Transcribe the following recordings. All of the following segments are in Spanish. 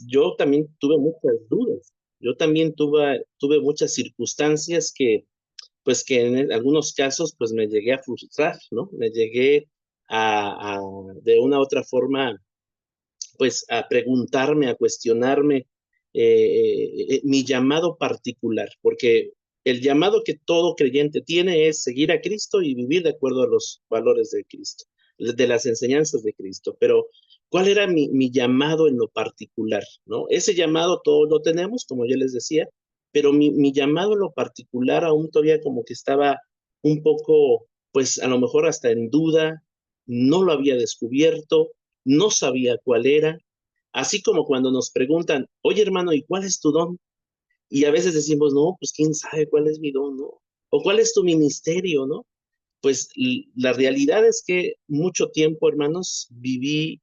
Yo también tuve muchas dudas. Yo también tuve muchas circunstancias que en algunos casos, pues me llegué a frustrar, ¿no? Me llegué de una u otra forma, pues a preguntarme, a cuestionarme mi llamado particular, porque el llamado que todo creyente tiene es seguir a Cristo y vivir de acuerdo a los valores de Cristo, de las enseñanzas de Cristo. Pero, ¿cuál era mi llamado en lo particular? ¿No? Ese llamado todos lo tenemos, como yo les decía, pero mi llamado en lo particular aún todavía como que estaba un poco, pues a lo mejor hasta en duda, no lo había descubierto, no sabía cuál era, así como cuando nos preguntan, oye hermano, ¿y cuál es tu don? Y a veces decimos, no, pues quién sabe cuál es mi don, ¿no? O cuál es tu ministerio, ¿no? Pues la realidad es que mucho tiempo, hermanos, viví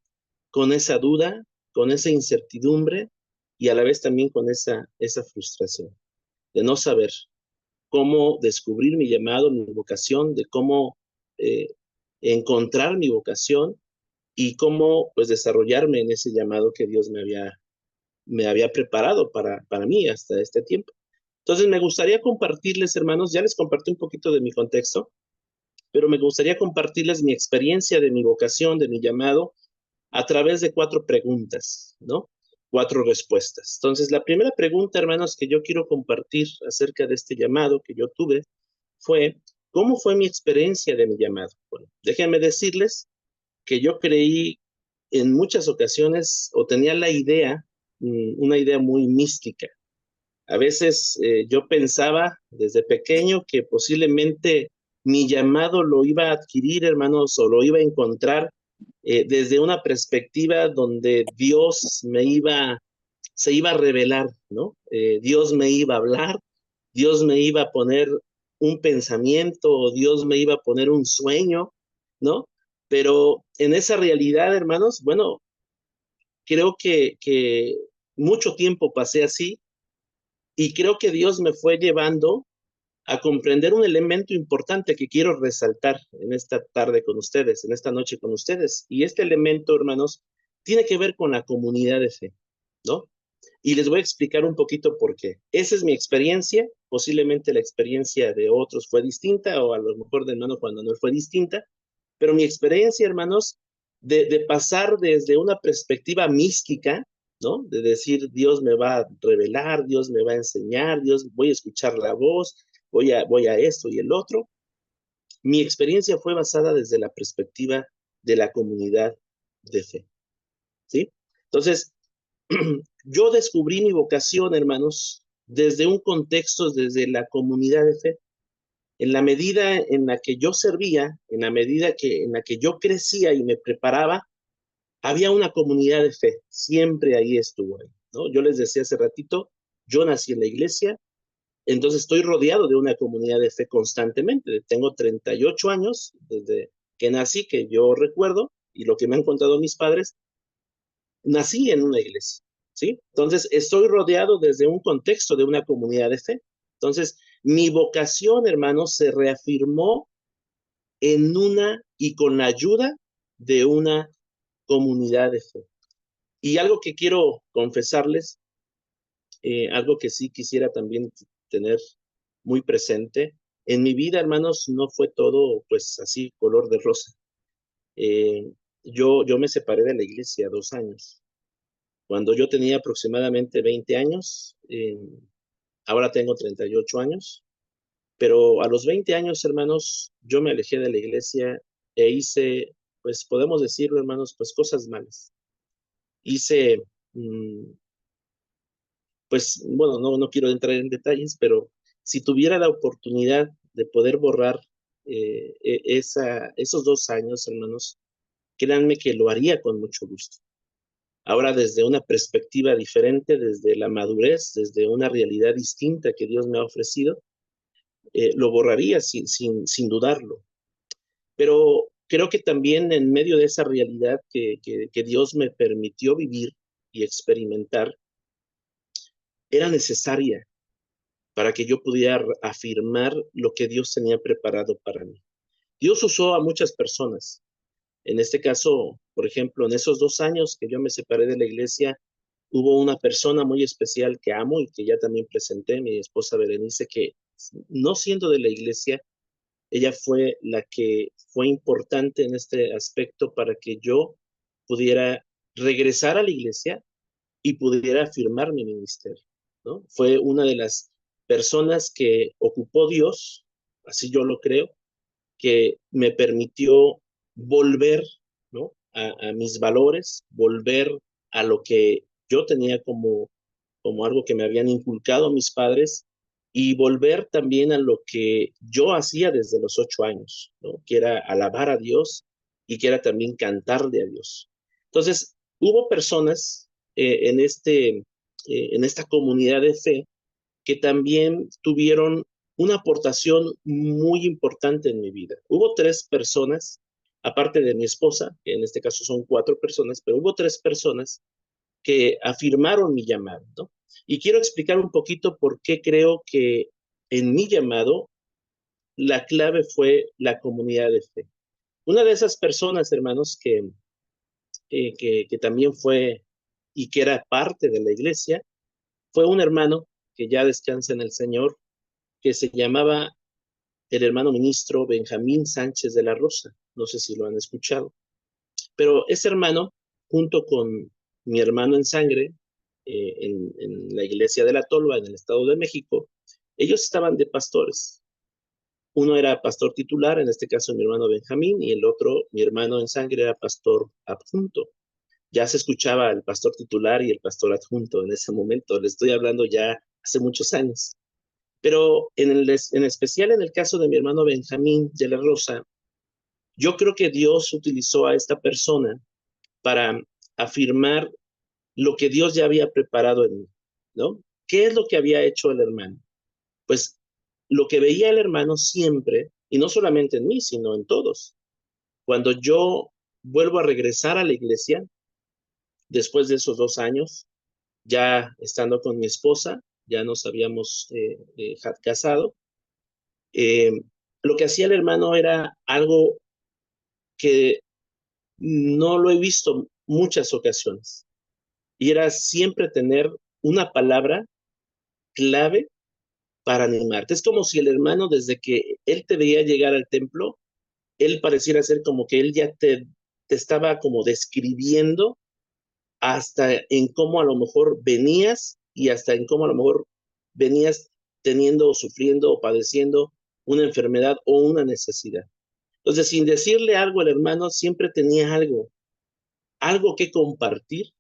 con esa duda, con esa incertidumbre y a la vez también con esa frustración de no saber cómo descubrir mi llamado, mi vocación, de cómo eh, encontrar mi vocación y cómo pues desarrollarme en ese llamado que Dios me había preparado para mí hasta este tiempo. Entonces me gustaría compartirles, hermanos, ya les compartí un poquito de mi contexto, pero me gustaría compartirles mi experiencia de mi vocación, de mi llamado, a través de 4 preguntas, ¿no? 4 respuestas. Entonces, la primera pregunta, hermanos, que yo quiero compartir acerca de este llamado que yo tuve fue, ¿cómo fue mi experiencia de mi llamado? Bueno, déjenme decirles que yo creí en muchas ocasiones o tenía la idea, una idea muy mística. A veces yo pensaba desde pequeño que posiblemente mi llamado lo iba a adquirir, hermanos, o lo iba a encontrar desde una perspectiva donde Dios se iba a revelar, ¿no? Dios me iba a hablar, Dios me iba a poner un pensamiento, o Dios me iba a poner un sueño, ¿no? Pero en esa realidad, hermanos, bueno, creo que mucho tiempo pasé así y creo que Dios me fue llevando a comprender un elemento importante que quiero resaltar en esta tarde con ustedes, en esta noche con ustedes. Y este elemento, hermanos, tiene que ver con la comunidad de fe, ¿no? Y les voy a explicar un poquito por qué. Esa es mi experiencia, posiblemente la experiencia de otros fue distinta, o a lo mejor de hermano cuando no fue distinta, pero mi experiencia, hermanos, de pasar desde una perspectiva mística, ¿no? De decir, Dios me va a revelar, Dios me va a enseñar, Dios, voy a escuchar la voz, voy a esto y el otro. Mi experiencia fue basada desde la perspectiva de la comunidad de fe, ¿sí? Entonces, yo descubrí mi vocación, hermanos, desde un contexto, desde la comunidad de fe. En la medida en la que yo servía, en la que yo crecía y me preparaba, había una comunidad de fe, siempre ahí estuvo, ¿no? Yo les decía hace ratito, yo nací en la iglesia, entonces estoy rodeado de una comunidad de fe constantemente. Tengo 38 años desde que nací, que yo recuerdo, y lo que me han contado mis padres, nací en una iglesia, ¿sí? Entonces estoy rodeado desde un contexto de una comunidad de fe. Entonces, mi vocación, hermano, se reafirmó en una y con la ayuda de una comunidad de fe. Y algo que quiero confesarles, algo que sí quisiera también tener muy presente, en mi vida, hermanos, no fue todo pues así color de rosa. Eh, yo me separé de la iglesia 2 años. Cuando yo tenía aproximadamente 20 años, ahora tengo 38 años, pero a los 20 años, hermanos, yo me alejé de la iglesia e hice, pues podemos decirlo, hermanos, pues cosas malas. Hice, mm, pues bueno, no quiero entrar en detalles, pero si tuviera la oportunidad de poder borrar esos 2 años, hermanos, créanme que lo haría con mucho gusto. Ahora desde una perspectiva diferente, desde la madurez, desde una realidad distinta que Dios me ha ofrecido, lo borraría sin dudarlo. Pero creo que también en medio de esa realidad que Dios me permitió vivir y experimentar, era necesaria para que yo pudiera afirmar lo que Dios tenía preparado para mí. Dios usó a muchas personas. En este caso, por ejemplo, en esos 2 años que yo me separé de la iglesia, hubo una persona muy especial que amo y que ya también presenté, mi esposa Berenice, que no siendo de la iglesia, ella fue la que fue importante en este aspecto para que yo pudiera regresar a la iglesia y pudiera afirmar mi ministerio, ¿no? Fue una de las personas que ocupó Dios, así yo lo creo, que me permitió volver, ¿no? A mis valores, volver a lo que yo tenía como algo que me habían inculcado mis padres y volver también a lo que yo hacía desde los 8 años, ¿no? Que era alabar a Dios y que era también cantarle a Dios. Entonces, hubo personas en esta comunidad de fe que también tuvieron una aportación muy importante en mi vida. Hubo tres personas, aparte de mi esposa, que en este caso son cuatro personas, pero hubo tres personas que afirmaron mi llamado, ¿no? Y quiero explicar un poquito por qué creo que en mi llamado la clave fue la comunidad de fe. Una de esas personas, hermanos, que también fue y que era parte de la iglesia, fue un hermano que ya descansa en el Señor, que se llamaba el hermano ministro Benjamín Sánchez de la Rosa. No sé si lo han escuchado. Pero ese hermano, junto con mi hermano en sangre, en la iglesia de La Tolva, en el Estado de México, ellos estaban de pastores. Uno era pastor titular, en este caso mi hermano Benjamín, y el otro, mi hermano en sangre, era pastor adjunto. Ya se escuchaba el pastor titular y el pastor adjunto en ese momento. Le estoy hablando ya hace muchos años. Pero en especial en el caso de mi hermano Benjamín de la Rosa, yo creo que Dios utilizó a esta persona para afirmar lo que Dios ya había preparado en mí, ¿no? ¿Qué es lo que había hecho el hermano? Pues lo que veía el hermano siempre, y no solamente en mí, sino en todos. Cuando yo vuelvo a regresar a la iglesia, después de esos 2 años, ya estando con mi esposa, ya nos habíamos casado, eh, lo que hacía el hermano era algo que no lo he visto muchas ocasiones, y era siempre tener una palabra clave para animarte. Es como si el hermano, desde que él te veía llegar al templo, él pareciera ser como que él ya te estaba como describiendo hasta en cómo a lo mejor venías y hasta en cómo a lo mejor venías teniendo o sufriendo o padeciendo una enfermedad o una necesidad. Entonces, sin decirle algo, el hermano siempre tenía algo que compartir,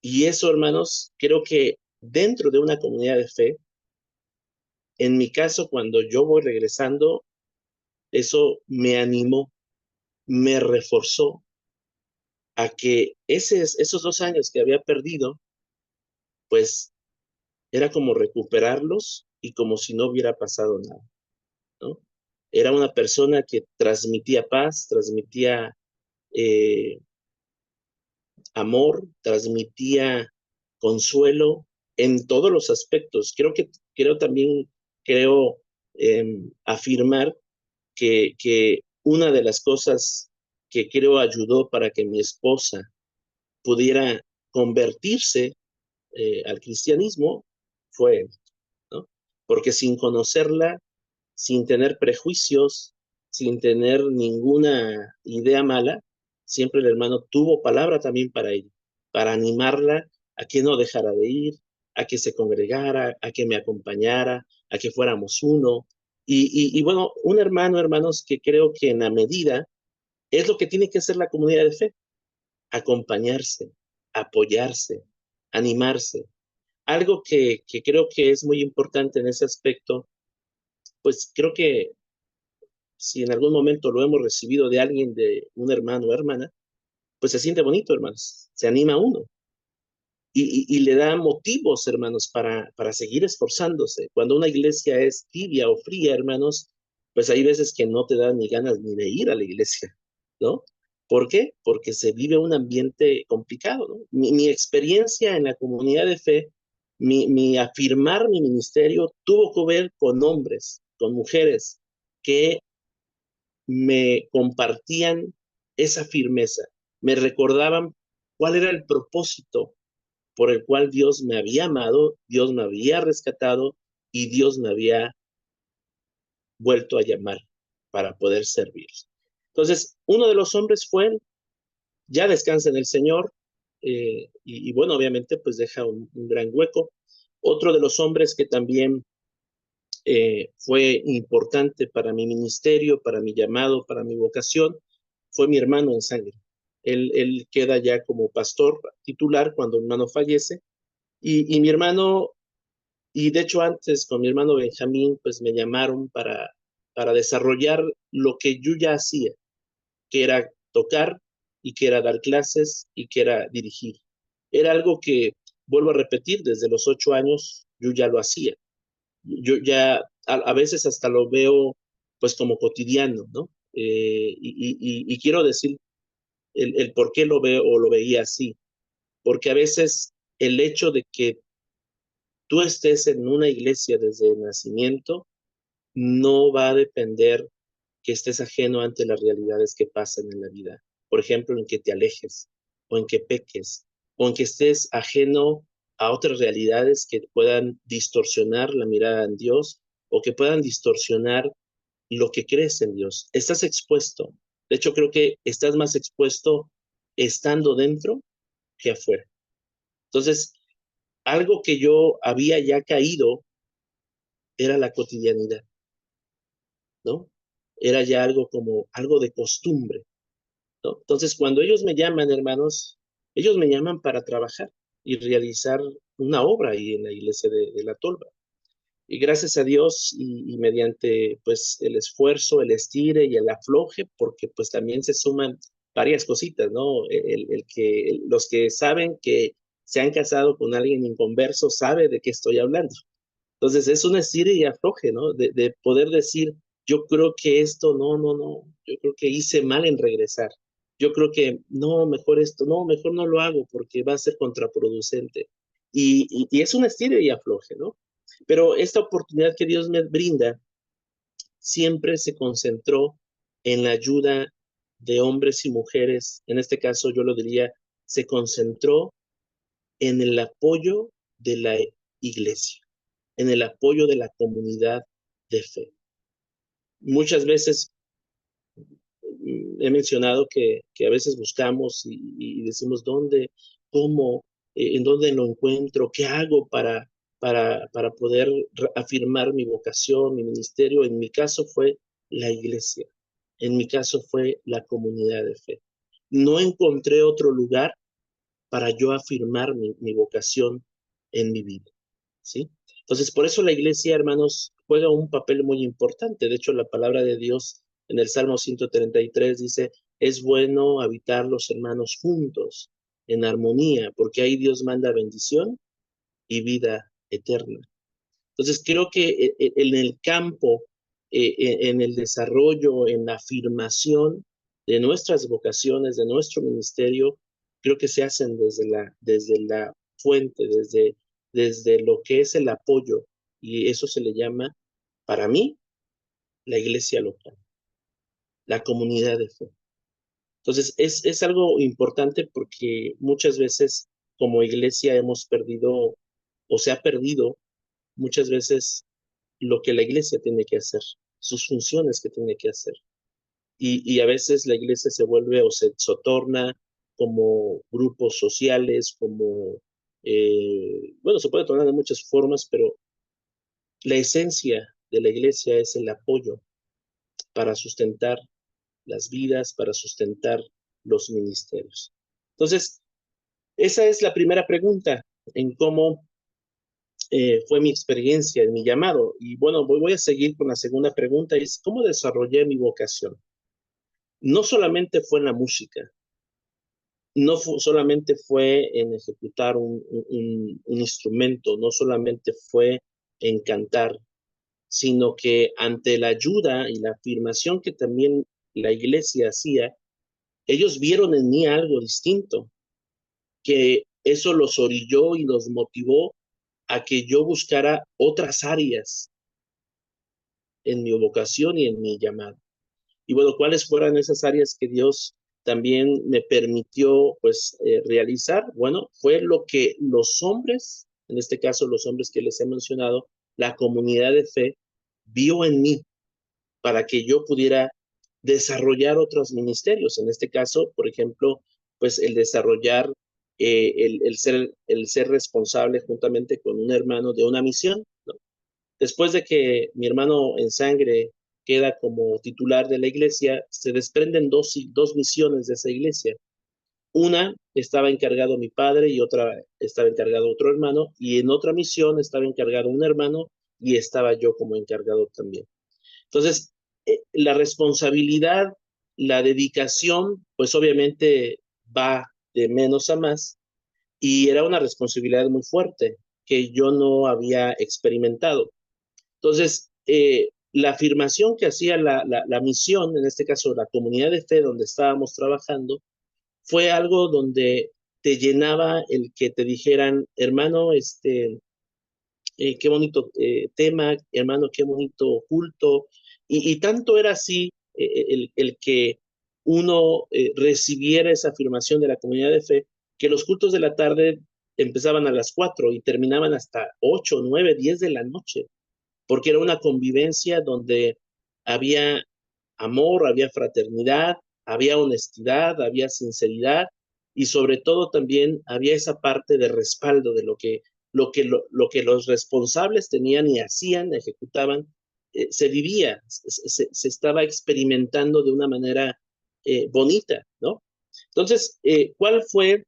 y eso, hermanos, creo que dentro de una comunidad de fe, en mi caso, cuando yo voy regresando, eso me animó, me reforzó a que esos 2 años que había perdido, pues era como recuperarlos y como si no hubiera pasado nada, ¿no? Era una persona que transmitía paz, transmitía eh, amor, transmitía consuelo en todos los aspectos. Creo afirmar que una de las cosas que creo ayudó para que mi esposa pudiera convertirse al cristianismo fue él, ¿no? Porque sin conocerla, sin tener prejuicios, sin tener ninguna idea mala, siempre el hermano tuvo palabra también para ella, para animarla a que no dejara de ir, a que se congregara, a que me acompañara, a que fuéramos uno. Y bueno, un hermano, hermanos, que creo que en la medida es lo que tiene que hacer la comunidad de fe: acompañarse, apoyarse, animarse. Algo que creo que es muy importante en ese aspecto, pues creo que si en algún momento lo hemos recibido de alguien, de un hermano o hermana, pues se siente bonito, hermanos, se anima uno y le da motivos, hermanos, para seguir esforzándose. Cuando una iglesia es tibia o fría, hermanos, pues hay veces que no te dan ni ganas ni de ir a la iglesia, ¿no? ¿Por qué? Porque se vive un ambiente complicado, ¿no? Mi experiencia en la comunidad de fe, mi afirmar mi ministerio tuvo que ver con hombres, con mujeres que me compartían esa firmeza, me recordaban cuál era el propósito por el cual Dios me había amado, Dios me había rescatado y Dios me había vuelto a llamar para poder servir. Entonces, uno de los hombres fue él, ya descansa en el Señor, y bueno, obviamente pues deja un gran hueco. Otro de los hombres que también fue importante para mi ministerio, para mi llamado, para mi vocación, fue mi hermano en sangre. Él queda ya como pastor titular cuando mi hermano fallece, y mi hermano, y de hecho antes con mi hermano Benjamín, pues me llamaron para desarrollar lo que yo ya hacía, que era tocar y que era dar clases y que era dirigir. Era algo que, vuelvo a repetir, desde los 8 años yo ya lo hacía. Yo ya a veces hasta lo veo pues como cotidiano, ¿no? Y quiero decir el por qué lo veo o lo veía así, porque a veces el hecho de que tú estés en una iglesia desde el nacimiento no va a depender que estés ajeno ante las realidades que pasan en la vida. Por ejemplo, en que te alejes, o en que peques, o en que estés ajeno a otras realidades que puedan distorsionar la mirada en Dios, o que puedan distorsionar lo que crees en Dios. Estás expuesto. De hecho, creo que estás más expuesto estando dentro que afuera. Entonces, algo que yo había ya caído era la cotidianidad, ¿no? Era ya algo como algo de costumbre, ¿no? Entonces, cuando ellos me llaman, hermanos, ellos me llaman para trabajar y realizar una obra ahí en la iglesia de La Tolva. Y gracias a Dios y mediante pues el esfuerzo, el estire y el afloje, porque pues también se suman varias cositas, ¿no? Los que saben que se han casado con alguien inconverso sabe de qué estoy hablando. Entonces es un estire y afloje, ¿no? De poder decir, yo creo que esto, no, yo creo que hice mal en regresar. Yo creo que no, mejor esto, no, mejor no lo hago porque va a ser contraproducente. Y es un estire y afloje, ¿no? Pero esta oportunidad que Dios me brinda siempre se concentró en la ayuda de hombres y mujeres. En este caso yo lo diría, se concentró en el apoyo de la iglesia, en el apoyo de la comunidad de fe. Muchas veces he mencionado que a veces buscamos y decimos dónde, cómo, en dónde lo encuentro, qué hago para poder afirmar mi vocación, mi ministerio. En mi caso fue la iglesia, en mi caso fue la comunidad de fe. No encontré otro lugar para yo afirmar mi vocación en mi vida, ¿sí? Entonces, por eso la iglesia, hermanos, juega un papel muy importante. De hecho, la palabra de Dios en el Salmo 133 dice, es bueno habitar los hermanos juntos, en armonía, porque ahí Dios manda bendición y vida eterna. Entonces, creo que en el campo, en el desarrollo, en la afirmación de nuestras vocaciones, de nuestro ministerio, creo que se hacen desde la fuente, desde lo que es el apoyo, y eso se le llama, para mí, la iglesia local, la comunidad de fe. Entonces, es algo importante porque muchas veces como iglesia hemos perdido o se ha perdido muchas veces lo que la iglesia tiene que hacer, sus funciones que tiene que hacer. Y a veces la iglesia se vuelve o se torna como grupos sociales, como, bueno, se puede tornar de muchas formas, pero la esencia de la iglesia es el apoyo para sustentar las vidas, para sustentar los ministerios. Entonces, esa es la primera pregunta en cómo fue mi experiencia en mi llamado. Y bueno, voy a seguir con la segunda pregunta, es ¿cómo desarrollé mi vocación? No solamente fue en la música, no solamente fue en ejecutar un instrumento, no solamente fue en cantar, sino que ante la ayuda y la afirmación que también la iglesia hacía, ellos vieron en mí algo distinto, que eso los orilló y los motivó a que yo buscara otras áreas en mi vocación y en mi llamado. Y bueno, ¿cuáles fueron esas áreas que Dios también me permitió pues realizar, bueno, fue lo que los hombres, en este caso los hombres que les he mencionado, la comunidad de fe, vio en mí para que yo pudiera desarrollar otros ministerios. En este caso, por ejemplo, pues el desarrollar, el ser responsable juntamente con un hermano de una misión, ¿no? Después de que mi hermano en sangre queda como titular de la iglesia, se desprenden dos misiones de esa iglesia. Una estaba encargado mi padre y otra estaba encargado otro hermano, y en otra misión estaba encargado un hermano y estaba yo como encargado también. Entonces, la responsabilidad, la dedicación, pues obviamente va de menos a más, y era una responsabilidad muy fuerte que yo no había experimentado. Entonces, la afirmación que hacía la misión, en este caso la comunidad de fe donde estábamos trabajando, fue algo donde te llenaba el que te dijeran, hermano, qué bonito tema, hermano, qué bonito culto. Y tanto era así el que uno recibiera esa afirmación de la comunidad de fe, que los cultos de la tarde empezaban a las 4 y terminaban hasta 8, 9, 10 de la noche, porque era una convivencia donde había amor, había fraternidad, había honestidad, había sinceridad, y sobre todo también había esa parte de respaldo de lo que los responsables tenían y hacían, ejecutaban, se vivía, se estaba experimentando de una manera bonita, ¿no? Entonces, ¿cuál fue,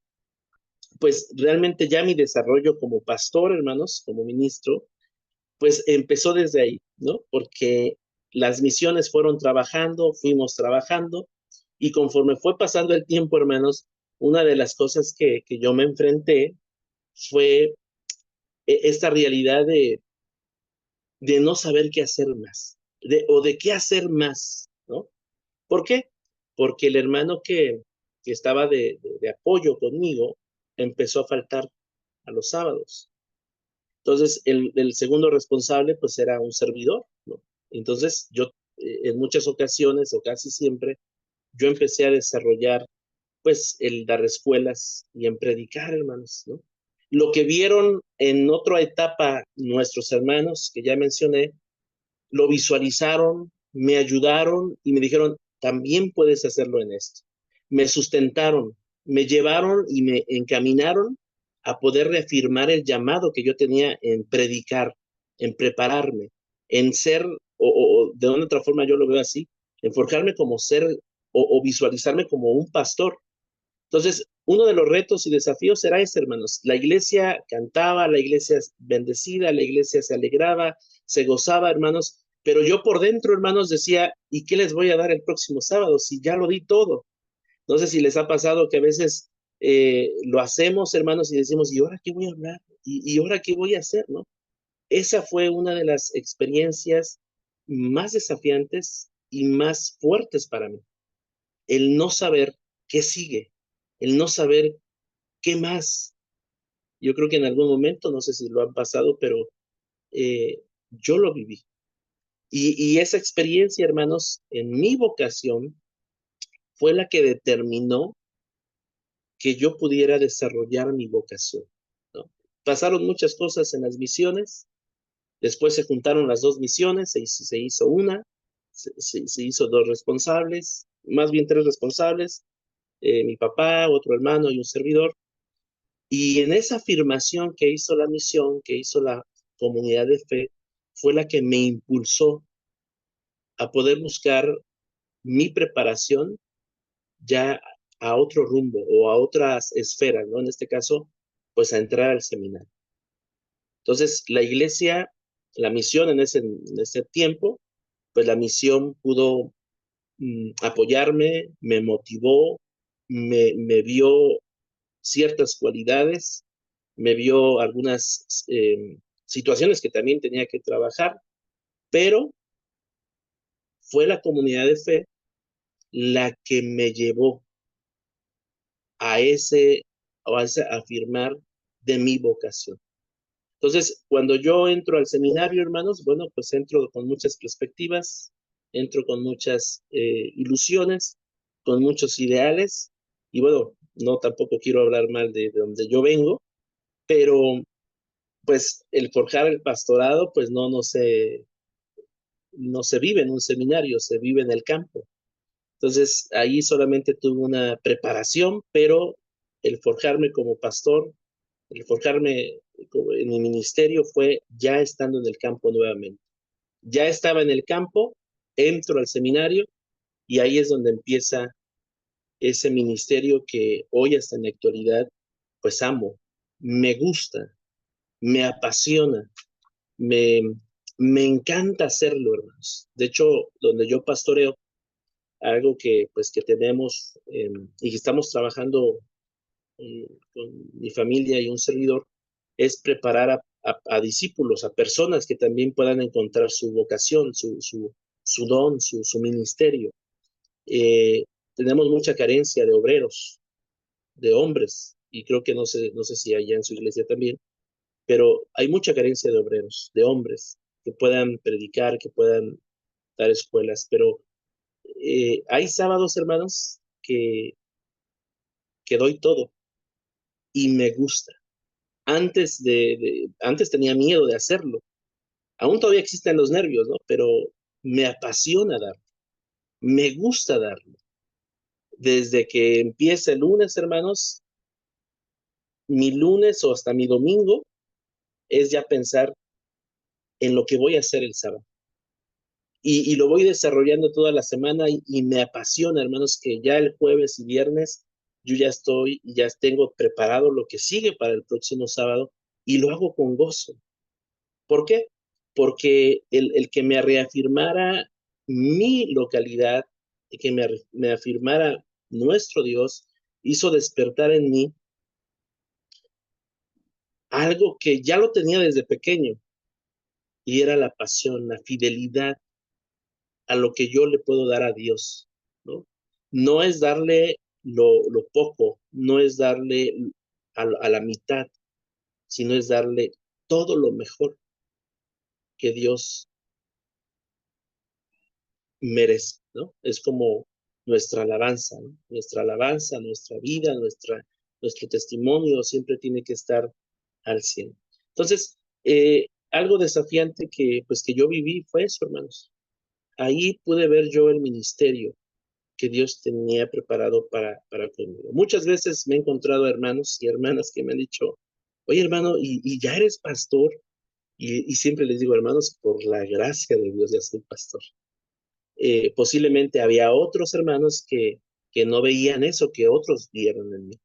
pues, realmente ya mi desarrollo como pastor, hermanos, como ministro? Pues empezó desde ahí, ¿no? Porque las misiones fueron trabajando, fuimos trabajando, y conforme fue pasando el tiempo, hermanos, una de las cosas que yo me enfrenté fue esta realidad de no saber qué hacer más, o de qué hacer más, ¿no? ¿Por qué? Porque el hermano que estaba de apoyo conmigo empezó a faltar a los sábados. Entonces, el segundo responsable, pues era un servidor, ¿no? Entonces, yo en muchas ocasiones, o casi siempre, yo empecé a desarrollar, pues, el dar escuelas y en predicar, hermanos, ¿no? Lo que vieron en otra etapa nuestros hermanos, que ya mencioné, lo visualizaron, me ayudaron y me dijeron, también puedes hacerlo en esto. Me sustentaron, me llevaron y me encaminaron a poder reafirmar el llamado que yo tenía en predicar, en prepararme, en ser, o de una otra forma yo lo veo así, en forjarme como ser o visualizarme como un pastor. Entonces, uno de los retos y desafíos era ese, hermanos. La iglesia cantaba, la iglesia bendecida, la iglesia se alegraba, se gozaba, hermanos, pero yo por dentro, hermanos, decía, ¿y qué les voy a dar el próximo sábado si ya lo di todo? No sé si les ha pasado que a veces lo hacemos, hermanos, y decimos, ¿y ahora qué voy a hablar? ¿Y ahora qué voy a hacer? ¿No? Esa fue una de las experiencias más desafiantes y más fuertes para mí, el no saber qué sigue, el no saber qué más. Yo creo que en algún momento, no sé si lo han pasado, pero yo lo viví. Y esa experiencia, hermanos, en mi vocación fue la que determinó que yo pudiera desarrollar mi vocación, ¿no? Pasaron muchas cosas en las misiones, después se juntaron las dos misiones, se hizo una, se hizo dos responsables, más bien tres responsables, mi papá, otro hermano y un servidor. Y en esa afirmación que hizo la misión, que hizo la comunidad de fe, fue la que me impulsó a poder buscar mi preparación ya a otro rumbo o a otras esferas, ¿no? En este caso, pues a entrar al seminario. Entonces, la iglesia, la misión en ese tiempo, pues la misión pudo apoyarme, me motivó, me vio ciertas cualidades, me vio algunas situaciones que también tenía que trabajar, pero fue la comunidad de fe la que me llevó a a ese afirmar de mi vocación. Entonces, cuando yo entro al seminario, hermanos, bueno, pues entro con muchas perspectivas, entro con muchas ilusiones, con muchos ideales, y bueno, no tampoco quiero hablar mal de donde yo vengo, pero pues el forjar el pastorado, pues no se vive en un seminario, se vive en el campo. Entonces, ahí solamente tuve una preparación, pero el forjarme como pastor, el forjarme en mi ministerio fue ya estando en el campo nuevamente. Ya estaba en el campo, entro al seminario y ahí es donde empieza ese ministerio que hoy hasta en la actualidad pues amo, me gusta, me apasiona, me, me encanta hacerlo, hermanos. De hecho, donde yo pastoreo, algo que pues que tenemos y que estamos trabajando con mi familia y un servidor, es preparar a discípulos, a personas que también puedan encontrar su vocación, su don, su ministerio. Eh, Tenemos mucha carencia de obreros, de hombres, y creo que no sé si allá en su iglesia también, pero hay mucha carencia de obreros, de hombres, que puedan predicar, que puedan dar escuelas, pero hay sábados, hermanos, que doy todo y me gusta. Antes tenía miedo de hacerlo. Aún todavía existen los nervios, ¿no? Pero me apasiona dar, me gusta darlo. Desde que empieza el lunes, hermanos, mi lunes o hasta mi domingo es ya pensar en lo que voy a hacer el sábado. Y lo voy desarrollando toda la semana y me apasiona, hermanos, que ya el jueves y viernes yo ya estoy, ya tengo preparado lo que sigue para el próximo sábado y lo hago con gozo. ¿Por qué? Porque el que me reafirmara mi localidad, el que me afirmara nuestro Dios, hizo despertar en mí algo que ya lo tenía desde pequeño, y era la pasión, la fidelidad a lo que yo le puedo dar a Dios, ¿no? No es darle lo poco, no es darle a la mitad, sino es darle todo lo mejor que Dios merece, ¿no? Es como nuestra alabanza, ¿no? Nuestra alabanza, nuestra vida, nuestro testimonio siempre tiene que estar al 100. Entonces, algo desafiante pues, que yo viví fue eso, hermanos. Ahí pude ver yo el ministerio que Dios tenía preparado para conmigo. Muchas veces me he encontrado hermanos y hermanas que me han dicho, oye hermano, ¿y ya eres pastor? Y siempre les digo, hermanos, por la gracia de Dios ya soy pastor. Posiblemente había otros hermanos que no veían eso, que otros vieron en mí.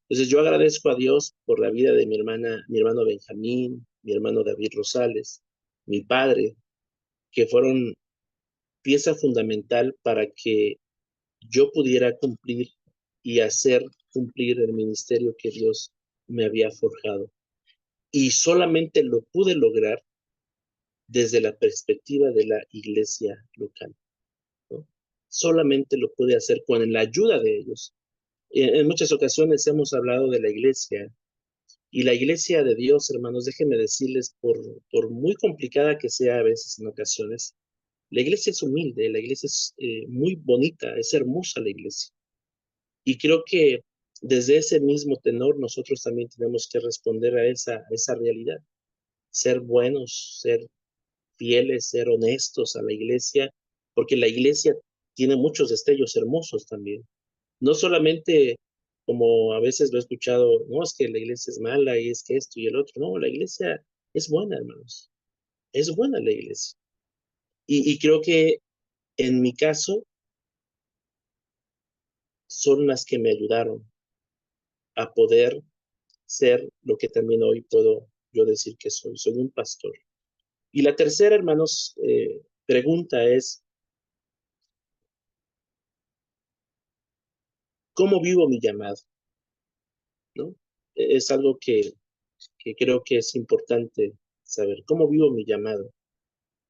Entonces yo agradezco a Dios por la vida de mi hermana, mi hermano Benjamín, mi hermano David Rosales, mi padre, que fueron pieza fundamental para que yo pudiera cumplir y hacer cumplir el ministerio que Dios me había forjado. Y solamente lo pude lograr desde la perspectiva de la iglesia local, ¿no? Solamente lo pude hacer con la ayuda de ellos. En muchas ocasiones hemos hablado de la iglesia y la iglesia de Dios, hermanos, déjenme decirles, por muy complicada que sea a veces en ocasiones, la iglesia es humilde, la iglesia es muy bonita, es hermosa la iglesia. Y creo que desde ese mismo tenor nosotros también tenemos que responder a esa realidad, ser buenos, ser fieles, ser honestos a la iglesia, porque la iglesia tiene muchos destellos hermosos también. No solamente como a veces lo he escuchado, no, es que la iglesia es mala y es que esto y el otro. No, la iglesia es buena, hermanos. Es buena la iglesia. Y creo que en mi caso son las que me ayudaron a poder ser lo que también hoy puedo yo decir que soy. Soy un pastor. Y la tercera, hermanos, pregunta es, ¿cómo vivo mi llamado? ¿No? Es algo que creo que es importante saber. ¿Cómo vivo mi llamado?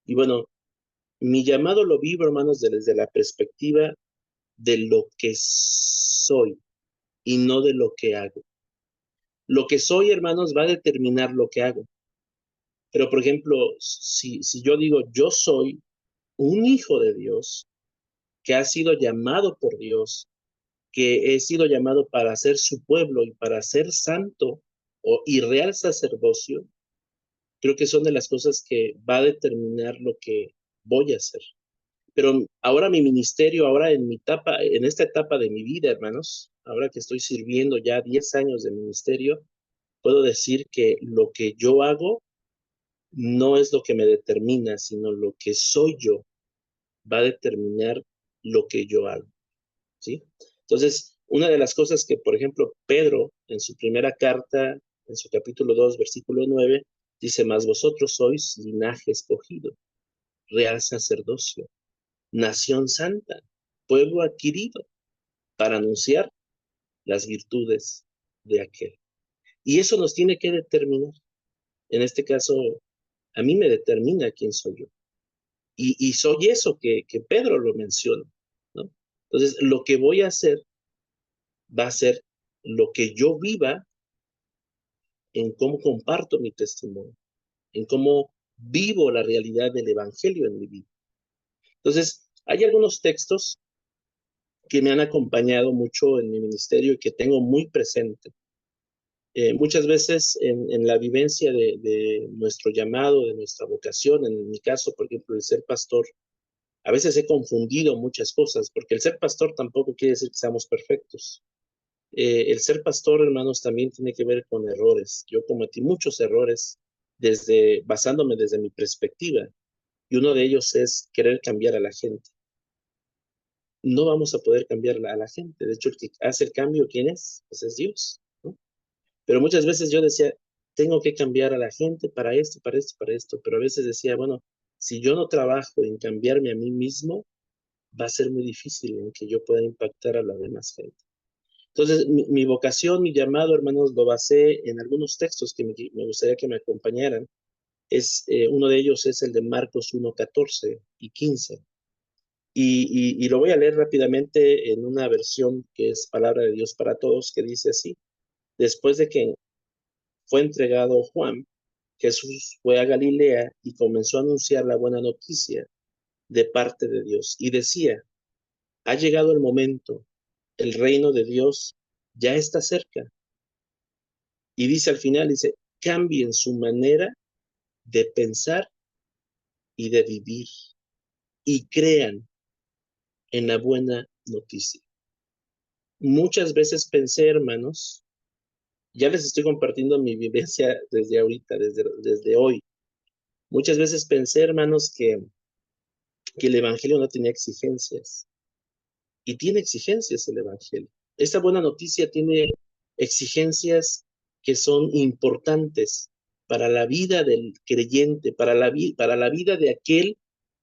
Y bueno, mi llamado lo vivo, hermanos, desde la perspectiva de lo que soy y no de lo que hago. Lo que soy, hermanos, va a determinar lo que hago. Pero, por ejemplo, si yo digo, yo soy un hijo de Dios, que ha sido llamado por Dios, que he sido llamado para ser su pueblo y para ser santo y real sacerdocio, creo que son de las cosas que va a determinar lo que voy a hacer. Pero ahora mi ministerio, ahora en esta etapa de mi vida, hermanos, ahora que estoy sirviendo ya 10 años de ministerio, puedo decir que lo que yo hago no es lo que me determina, sino lo que soy yo va a determinar lo que yo hago, ¿sí? Entonces, una de las cosas que, por ejemplo, Pedro, en su primera carta, en su capítulo 2, versículo 9, dice: mas vosotros sois linaje escogido, real sacerdocio, nación santa, pueblo adquirido, para anunciar las virtudes de aquel. Y eso nos tiene que determinar. En este caso, a mí me determina quién soy yo. Y soy eso que Pedro lo menciona, ¿no? Entonces, lo que voy a hacer va a ser lo que yo viva en cómo comparto mi testimonio, en cómo vivo la realidad del evangelio en mi vida. Entonces, hay algunos textos que me han acompañado mucho en mi ministerio y que tengo muy presente. Muchas veces en la vivencia de nuestro llamado, de nuestra vocación, en mi caso, por ejemplo, el ser pastor, a veces he confundido muchas cosas, porque el ser pastor tampoco quiere decir que seamos perfectos. El ser pastor, hermanos, también tiene que ver con errores. Yo cometí muchos errores basándome desde mi perspectiva, y uno de ellos es querer cambiar a la gente. No vamos a poder cambiar a la gente. De hecho, el que hace el cambio, ¿quién es? Pues es Dios, ¿no? Pero muchas veces yo decía, tengo que cambiar a la gente para esto, para esto, para esto. Pero a veces decía, bueno, si yo no trabajo en cambiarme a mí mismo, va a ser muy difícil en que yo pueda impactar a la demás gente. Entonces, mi vocación, mi llamado, hermanos, lo basé en algunos textos que me gustaría que me acompañaran. Uno de ellos es el de Marcos 1:14 y 15. Y lo voy a leer rápidamente en una versión que es Palabra de Dios para Todos, que dice así: después de que fue entregado Juan, Jesús fue a Galilea y comenzó a anunciar la buena noticia de parte de Dios. Y decía: ha llegado el momento, el reino de Dios ya está cerca. Y dice al final, dice, cambien su manera de pensar y de vivir y crean en la buena noticia. Muchas veces pensé, hermanos, ya les estoy compartiendo mi vivencia desde ahorita, desde hoy. Muchas veces pensé, hermanos, que el Evangelio no tenía exigencias. Y tiene exigencias el Evangelio. Esta buena noticia tiene exigencias que son importantes para la vida del creyente, para la vida de aquel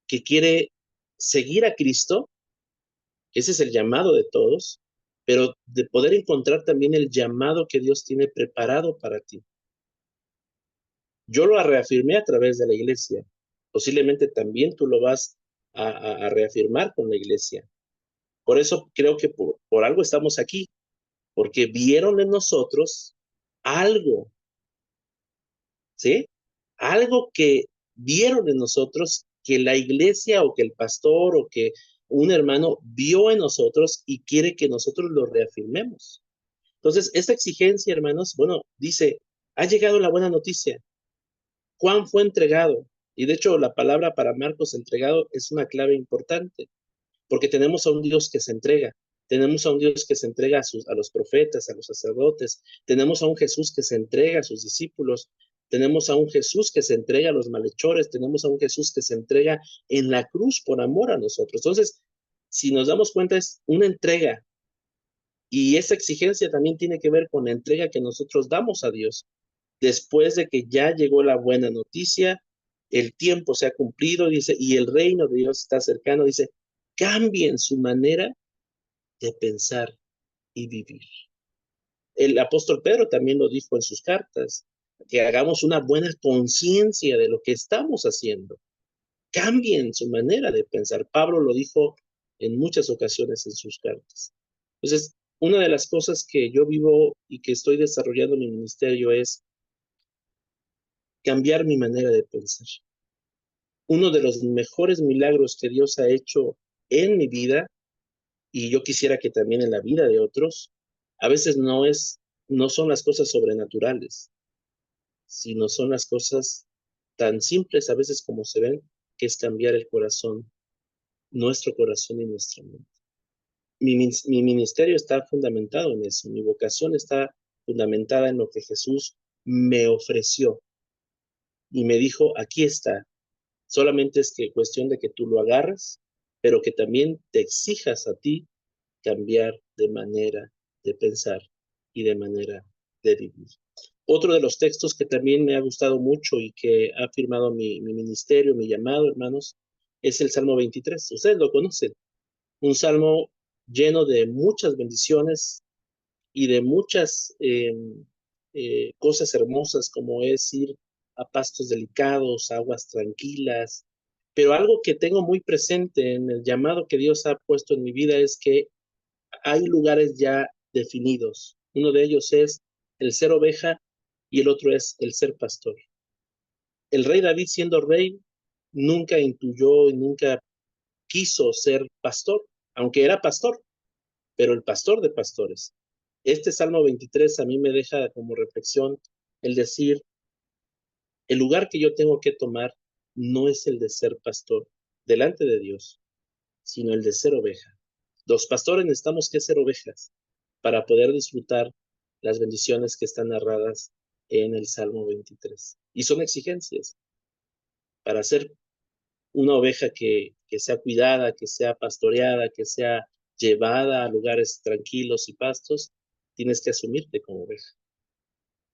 que quiere seguir a Cristo. Ese es el llamado de todos, pero de poder encontrar también el llamado que Dios tiene preparado para ti. Yo lo reafirmé a través de la iglesia. Posiblemente también tú lo vas a reafirmar con la iglesia. Por eso creo que por algo estamos aquí, porque vieron en nosotros algo, ¿sí? Algo que vieron en nosotros que la iglesia o que el pastor o que un hermano vio en nosotros y quiere que nosotros lo reafirmemos. Entonces, esta exigencia, hermanos, bueno, dice, ha llegado la buena noticia. Juan fue entregado. Y de hecho, la palabra para Marcos entregado es una clave importante, porque tenemos a un Dios que se entrega. Tenemos a un Dios que se entrega a los profetas, a los sacerdotes. Tenemos a un Jesús que se entrega a sus discípulos. Tenemos a un Jesús que se entrega a los malhechores. Tenemos a un Jesús que se entrega en la cruz por amor a nosotros. Entonces, si nos damos cuenta, es una entrega. Y esa exigencia también tiene que ver con la entrega que nosotros damos a Dios. Después de que ya llegó la buena noticia, el tiempo se ha cumplido, dice, y el reino de Dios está cercano, dice, cambien su manera de pensar y vivir. El apóstol Pedro también lo dijo en sus cartas, que hagamos una buena conciencia de lo que estamos haciendo. Cambien su manera de pensar. Pablo lo dijo en muchas ocasiones en sus cartas. Entonces, una de las cosas que yo vivo y que estoy desarrollando en mi ministerio es cambiar mi manera de pensar. Uno de los mejores milagros que Dios ha hecho en mi vida, y yo quisiera que también en la vida de otros, a veces no son las cosas sobrenaturales, sino son las cosas tan simples a veces como se ven, que es cambiar el corazón, nuestro corazón y nuestra mente. Mi ministerio está fundamentado en eso, mi vocación está fundamentada en lo que Jesús me ofreció y me dijo, aquí está, solamente es que cuestión de que tú lo agarres, pero que también te exijas a ti cambiar de manera de pensar y de manera de vivir. Otro de los textos que también me ha gustado mucho y que ha firmado mi ministerio, mi llamado, hermanos, es el Salmo 23. Ustedes lo conocen. Un salmo lleno de muchas bendiciones y de muchas cosas hermosas, como es ir a pastos delicados, aguas tranquilas. Pero algo que tengo muy presente en el llamado que Dios ha puesto en mi vida es que hay lugares ya definidos. Uno de ellos es el ser oveja y el otro es el ser pastor. El rey David, siendo rey, nunca intuyó y nunca quiso ser pastor, aunque era pastor, pero el pastor de pastores. Este Salmo 23 a mí me deja como reflexión el decir, el lugar que yo tengo que tomar no es el de ser pastor delante de Dios, sino el de ser oveja. Los pastores necesitamos que ser ovejas para poder disfrutar las bendiciones que están narradas en el Salmo 23. Y son exigencias para ser una oveja que sea cuidada, que sea pastoreada, que sea llevada a lugares tranquilos y pastos, tienes que asumirte como oveja,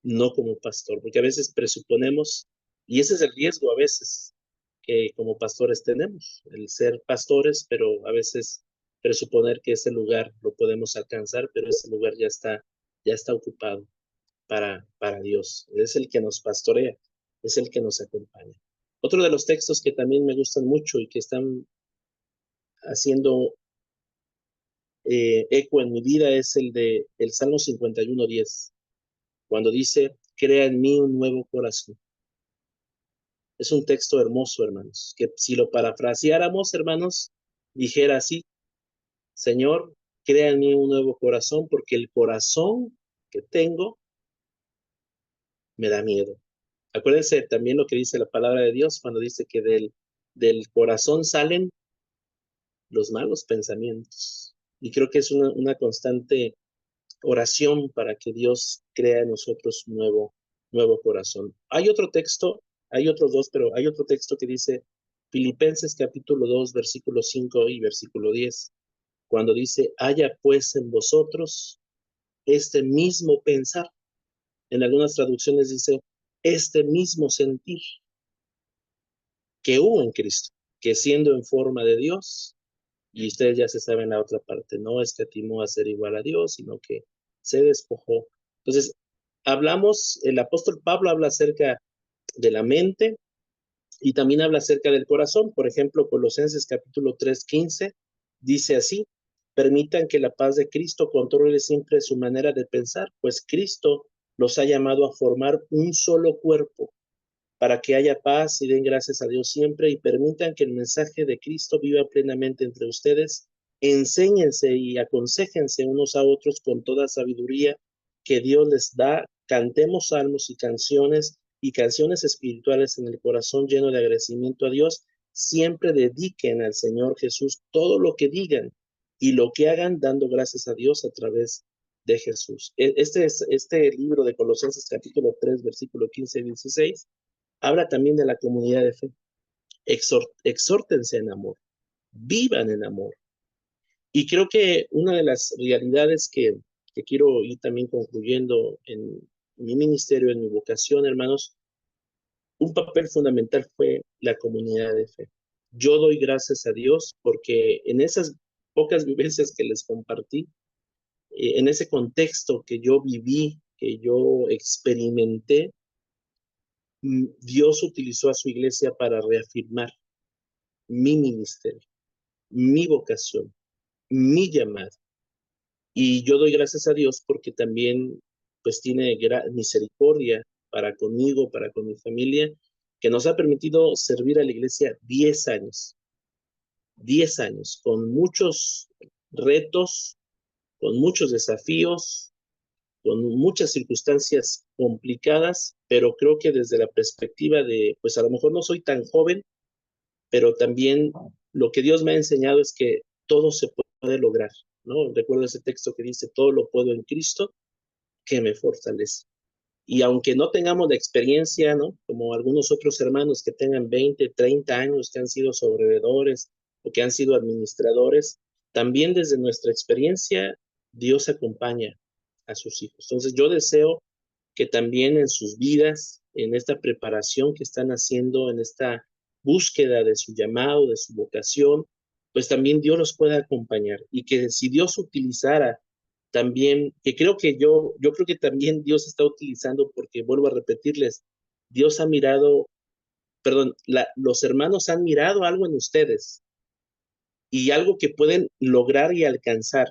no como pastor, porque a veces presuponemos, y ese es el riesgo a veces que como pastores tenemos, el ser pastores, pero a veces presuponer que ese lugar lo podemos alcanzar, pero ese lugar ya está ocupado para Dios. Es el que nos pastorea, es el que nos acompaña. Otro de los textos que también me gustan mucho y que están haciendo eco en mi vida es el de el Salmo 51:10, cuando dice, crea en mí un nuevo corazón. Es un texto hermoso, hermanos, que si lo parafraseáramos, hermanos, dijera así, Señor, crea en mí un nuevo corazón, porque el corazón que tengo me da miedo. Acuérdense también lo que dice la palabra de Dios cuando dice que del corazón salen los malos pensamientos. Y creo que es una constante oración para que Dios crea en nosotros un nuevo corazón. Hay otro texto, hay otros dos, pero hay otro texto que dice Filipenses capítulo 2, versículo 5 y versículo 10, cuando dice, haya pues en vosotros este mismo pensar. En algunas traducciones dice, este mismo sentir que hubo en Cristo, que siendo en forma de Dios, y ustedes ya se saben la otra parte, no escatimó a ser igual a Dios, sino que se despojó. Entonces, el apóstol Pablo habla acerca de la mente y también habla acerca del corazón. Por ejemplo, Colosenses capítulo 3:15 dice así, permitan que la paz de Cristo controle siempre su manera de pensar, pues Cristo los ha llamado a formar un solo cuerpo para que haya paz y den gracias a Dios siempre y permitan que el mensaje de Cristo viva plenamente entre ustedes. Enséñense y aconséjense unos a otros con toda sabiduría que Dios les da. Cantemos salmos y canciones espirituales en el corazón lleno de agradecimiento a Dios. Siempre dediquen al Señor Jesús todo lo que digan y lo que hagan dando gracias a Dios a través de Jesús. Este libro de Colosenses capítulo 3 versículo 15 y 16 habla también de la comunidad de fe. Exhórtense en amor, vivan en amor. Y creo que una de las realidades que quiero ir también concluyendo en mi ministerio, en mi vocación, hermanos, un papel fundamental fue la comunidad de fe. Yo doy gracias a Dios porque en esas pocas vivencias que les compartí, en ese contexto que yo viví, que yo experimenté, Dios utilizó a su iglesia para reafirmar mi ministerio, mi vocación, mi llamada. Y yo doy gracias a Dios porque también pues tiene misericordia para conmigo, para con mi familia, que nos ha permitido servir a la iglesia 10 años. 10 años, con muchos retos, con muchos desafíos, con muchas circunstancias complicadas, pero creo que desde la perspectiva de, pues a lo mejor no soy tan joven, pero también lo que Dios me ha enseñado es que todo se puede lograr, ¿no? Recuerdo ese texto que dice, todo lo puedo en Cristo que me fortalece. Y aunque no tengamos la experiencia, ¿no? Como algunos otros hermanos que tengan 20, 30 años, que han sido sobrevedores o que han sido administradores, también desde nuestra experiencia, Dios acompaña a sus hijos. Entonces yo deseo que también en sus vidas, en esta preparación que están haciendo, en esta búsqueda de su llamado, de su vocación, pues también Dios los pueda acompañar y que si Dios utilizara también, que creo que yo creo que también Dios está utilizando, porque vuelvo a repetirles, Dios ha mirado, perdón, los hermanos han mirado algo en ustedes y algo que pueden lograr y alcanzar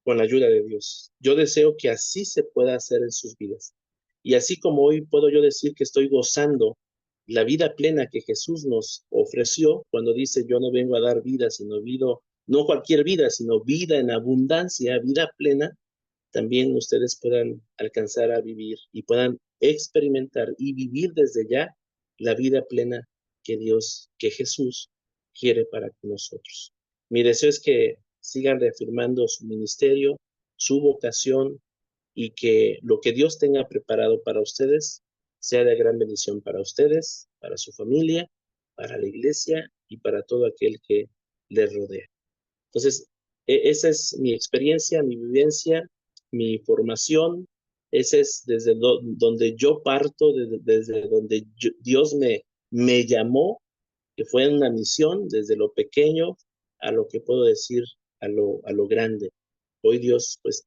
con la ayuda de Dios. Yo deseo que así se pueda hacer en sus vidas. Y así como hoy puedo yo decir que estoy gozando la vida plena que Jesús nos ofreció cuando dice, yo no vengo a dar vida, sino vida, no cualquier vida, sino vida en abundancia, vida plena, también ustedes puedan alcanzar a vivir y puedan experimentar y vivir desde ya la vida plena que Dios, que Jesús quiere para nosotros. Mi deseo es que sigan reafirmando su ministerio, su vocación y que lo que Dios tenga preparado para ustedes sea de gran bendición para ustedes, para su familia, para la iglesia y para todo aquel que les rodea. Entonces, esa es mi experiencia, mi vivencia, mi formación. Ese es desde donde yo parto, desde donde Dios me llamó, que fue en una misión, desde lo pequeño a lo que puedo decir a lo grande. Hoy Dios pues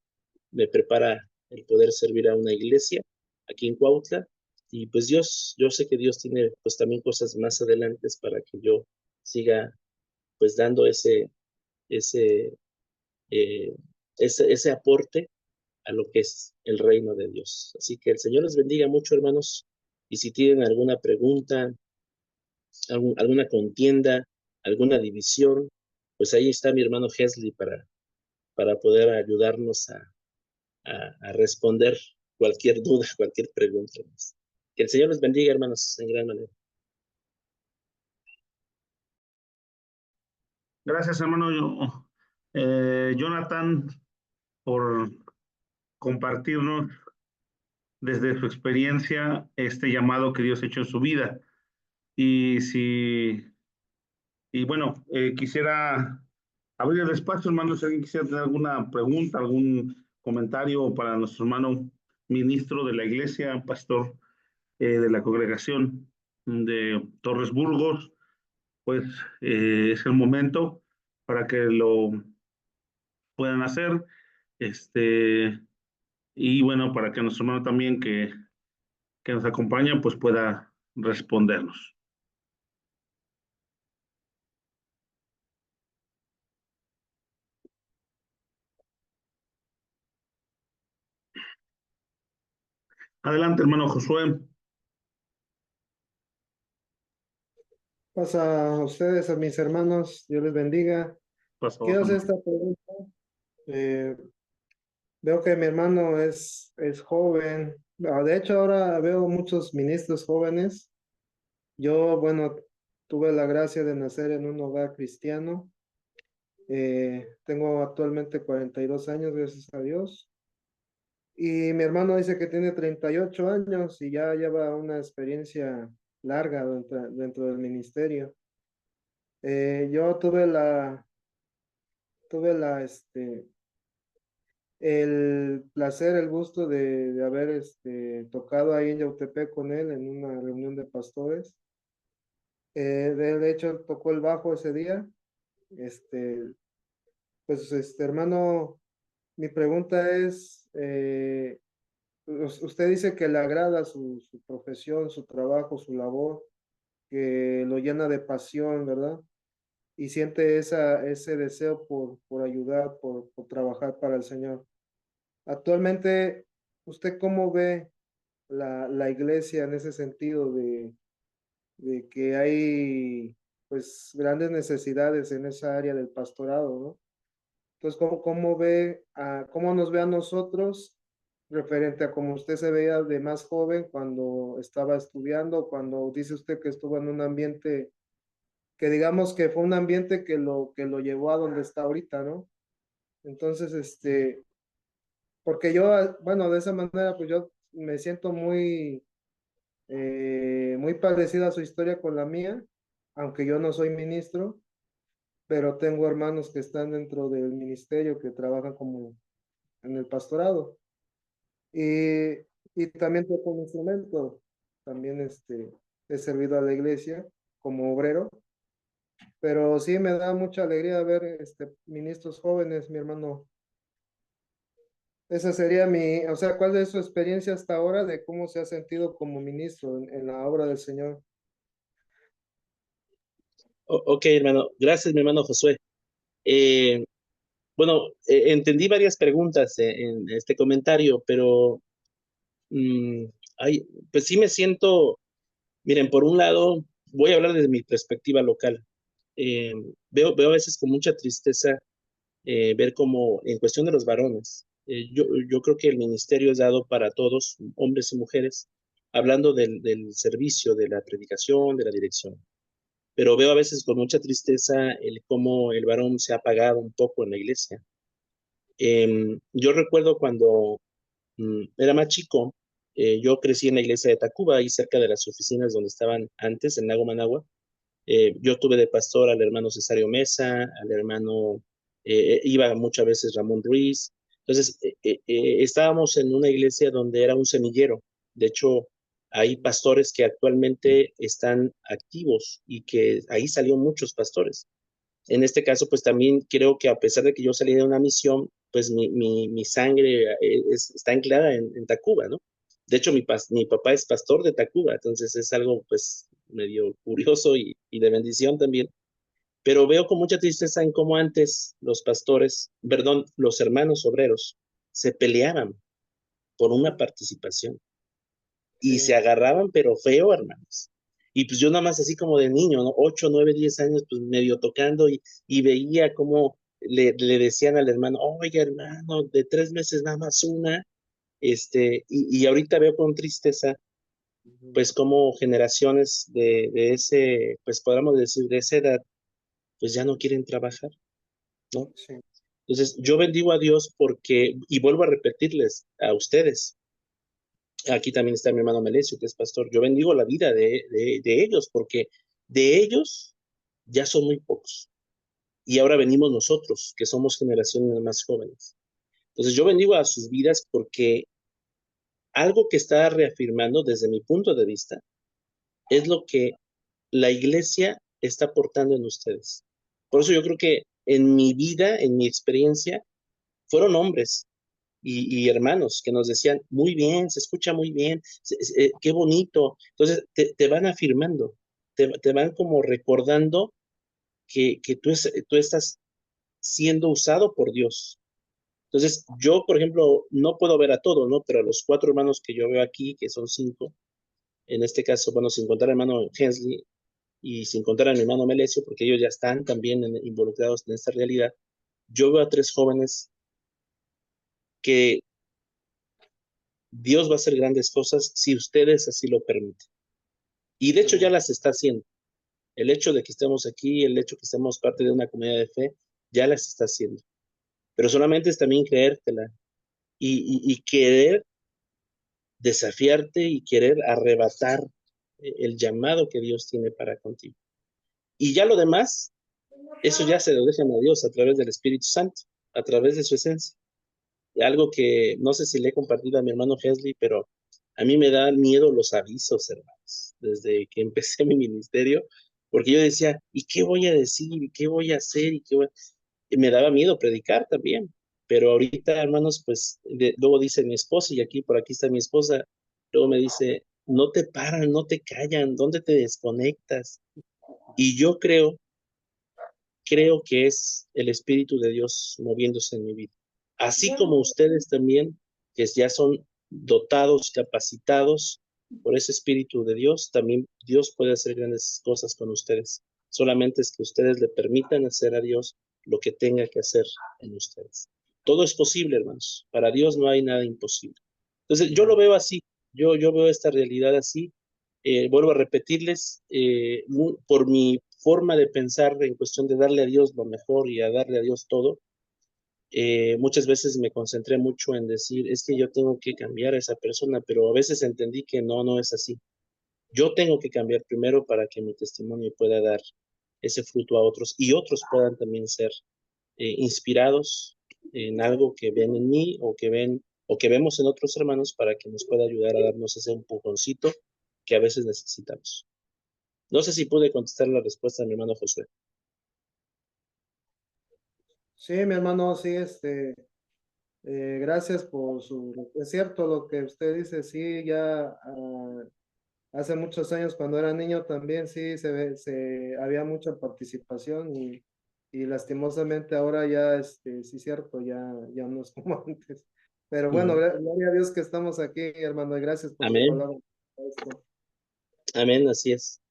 me prepara el poder servir a una iglesia aquí en Cuautla y pues Dios, yo sé que Dios tiene pues también cosas más adelante para que yo siga pues dando ese eh, ese aporte a lo que es el reino de Dios. Así que el Señor les bendiga mucho, hermanos. Y si tienen alguna pregunta, alguna contienda, alguna división, pues ahí está mi hermano Hesley para poder ayudarnos a responder cualquier duda, cualquier pregunta. Que el Señor les bendiga, hermanos, en gran manera. Gracias, hermano Jonathan, por compartirnos desde su experiencia este llamado que Dios ha hecho en su vida. Y si, y bueno, quisiera abrir el espacio, hermano, si alguien quisiera tener alguna pregunta, algún comentario para nuestro hermano ministro de la iglesia, pastor de la congregación de Torres Burgos, pues es el momento para que lo puedan hacer. Y bueno, para que nuestro hermano también que nos acompaña, pues pueda respondernos. Adelante, hermano Josué. Pasa a ustedes, a mis hermanos, Dios les bendiga. Pastor. Quiero hacer esta pregunta. Eh, Veo que mi hermano es joven. De hecho, ahora veo muchos ministros jóvenes. Yo, bueno, tuve la gracia de nacer en un hogar cristiano. Tengo actualmente 42 años, gracias a Dios. Y mi hermano dice que tiene 38 años y ya lleva una experiencia larga dentro del ministerio. Yo tuve el placer, el gusto de haber tocado ahí en Yautepec con él en una reunión de pastores. De hecho, tocó el bajo ese día. Este, pues, hermano, mi pregunta es, usted dice que le agrada su profesión, su trabajo, su labor, que lo llena de pasión, ¿verdad? Y siente ese deseo por ayudar, por trabajar para el Señor. Actualmente, ¿usted cómo ve la iglesia en ese sentido de que hay pues grandes necesidades en esa área del pastorado, ¿no? Entonces, cómo nos ve a nosotros referente a cómo usted se veía de más joven cuando estaba estudiando, cuando dice usted que estuvo en un ambiente que digamos que fue un ambiente que lo llevó a donde está ahorita, ¿no? Entonces, porque yo, bueno, de esa manera, pues yo me siento muy parecida a su historia con la mía, aunque yo no soy ministro, pero tengo hermanos que están dentro del ministerio que trabajan como en el pastorado. Y, y también toco un instrumento, también he servido a la iglesia como obrero, pero sí me da mucha alegría ver ministros jóvenes, mi hermano. Esa sería o sea, ¿cuál es su experiencia hasta ahora de cómo se ha sentido como ministro en la obra del Señor? Ok, hermano. Gracias, mi hermano Josué. Eh, bueno, entendí varias preguntas en este comentario, pero mm, ay, pues sí me siento, miren, por un lado, voy a hablar desde mi perspectiva local. Eh, veo a veces con mucha tristeza ver cómo en cuestión de los varones, yo creo que el ministerio es dado para todos, hombres y mujeres, hablando del servicio, de la predicación, de la dirección. Pero veo a veces con mucha tristeza el cómo el varón se ha apagado un poco en la iglesia. Yo recuerdo cuando era más chico, yo crecí en la iglesia de Tacuba, ahí cerca de las oficinas donde estaban antes, en Lago Managua. Yo tuve de pastor al hermano Cesario Mesa, al hermano, iba muchas veces Ramón Ruiz. Entonces, estábamos en una iglesia donde era un semillero. De hecho, hay pastores que actualmente están activos y que ahí salieron muchos pastores. En este caso, pues también creo que a pesar de que yo salí de una misión, pues mi sangre está anclada en Tacuba, ¿no? De hecho, mi papá es pastor de Tacuba, entonces es algo pues medio curioso y de bendición también. Pero veo con mucha tristeza en cómo antes los pastores, perdón, los hermanos obreros se peleaban por una participación y se Sí, agarraban, pero feo, hermanos. Y pues yo nada más así como de niño, ¿no? 8, 9, 10 años, pues medio tocando y veía cómo le decían al hermano, oye, hermano, de 3 meses nada más una, y ahorita veo con tristeza, ujú, pues como generaciones de ese, pues podríamos decir, de esa edad, pues ya no quieren trabajar, ¿no? sí, Entonces, yo bendigo a Dios porque, y vuelvo a repetirles a ustedes, aquí también está mi hermano Melesio, que es pastor. Yo bendigo la vida de ellos, porque de ellos ya son muy pocos. Y ahora venimos nosotros, que somos generaciones más jóvenes. Entonces yo bendigo a sus vidas porque algo que está reafirmando desde mi punto de vista es lo que la iglesia está aportando en ustedes. Por eso yo creo que en mi vida, en mi experiencia, fueron hombres y hermanos que nos decían, muy bien, se escucha muy bien, qué bonito. Entonces te van afirmando, te van como recordando que tú estás siendo usado por Dios. Entonces yo, por ejemplo, no puedo ver a todos, ¿no? Pero a los 4 hermanos que yo veo aquí, que son 5, en este caso, bueno, sin contar al hermano Hensley y sin contar a mi hermano Melesio, porque ellos ya están también involucrados en esta realidad, yo veo a 3 jóvenes que Dios va a hacer grandes cosas si ustedes así lo permiten. Y de hecho ya amén. las está haciendo. El hecho de que estemos aquí, el hecho de que estemos parte de una comunidad de fe, ya las está haciendo. Pero solamente es también creértela y querer desafiarte y querer arrebatar el llamado que Dios tiene para contigo. Y ya lo demás, eso ya se lo dejan a Dios a través del Espíritu Santo, a través de su esencia. Algo que no sé si le he compartido a mi hermano Hesley, pero a mí me dan miedo los avisos, hermanos, desde que empecé mi ministerio, porque yo decía, ¿y qué voy a decir? ¿Y qué voy a hacer? Y me daba miedo predicar también. Pero ahorita, hermanos, pues luego dice mi esposa, y aquí por aquí está mi esposa, luego me dice, no te paran, no te callan, ¿dónde te desconectas? Y yo creo que es el Espíritu de Dios moviéndose en mi vida. Así como ustedes también, que ya son dotados, capacitados, por ese Espíritu de Dios, también Dios puede hacer grandes cosas con ustedes. Solamente es que ustedes le permitan hacer a Dios lo que tenga que hacer en ustedes. Todo es posible, hermanos. Para Dios no hay nada imposible. Entonces, yo lo veo así. Yo veo esta realidad así. Vuelvo a repetirles, por mi forma de pensar en cuestión de darle a Dios lo mejor y a darle a Dios todo, muchas veces me concentré mucho en decir, es que yo tengo que cambiar a esa persona, pero a veces entendí que no es así. Yo tengo que cambiar primero para que mi testimonio pueda dar ese fruto a otros y otros puedan también ser inspirados en algo que ven en mí o que ven o que vemos en otros hermanos para que nos pueda ayudar a darnos ese empujoncito que a veces necesitamos. No sé si pude contestar la respuesta de mi hermano Josué. Sí, mi hermano, sí, gracias por es cierto lo que usted dice, sí, ya hace muchos años cuando era niño también sí había mucha participación y lastimosamente ahora ya, sí, cierto, ya no es como antes. Pero bueno, gloria a Dios que estamos aquí, hermano, y gracias por su Amén. palabra. Amén, así es.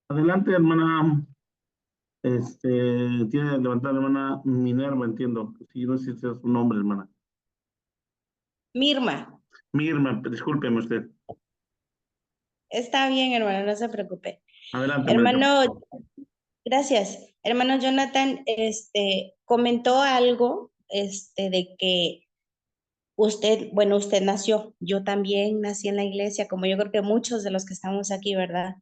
Adelante, hermana. Tiene levantada la hermana Minerva, entiendo. Sí, no sé si ese es su nombre, hermana. Mirma, Mirma, discúlpeme usted. está bien, hermano, no se preocupe. Adelante, Mirma. Hermano, gracias. Hermano Jonathan, comentó algo, de que usted nació, yo también nací en la iglesia, como yo creo que muchos de los que estamos aquí, ¿verdad?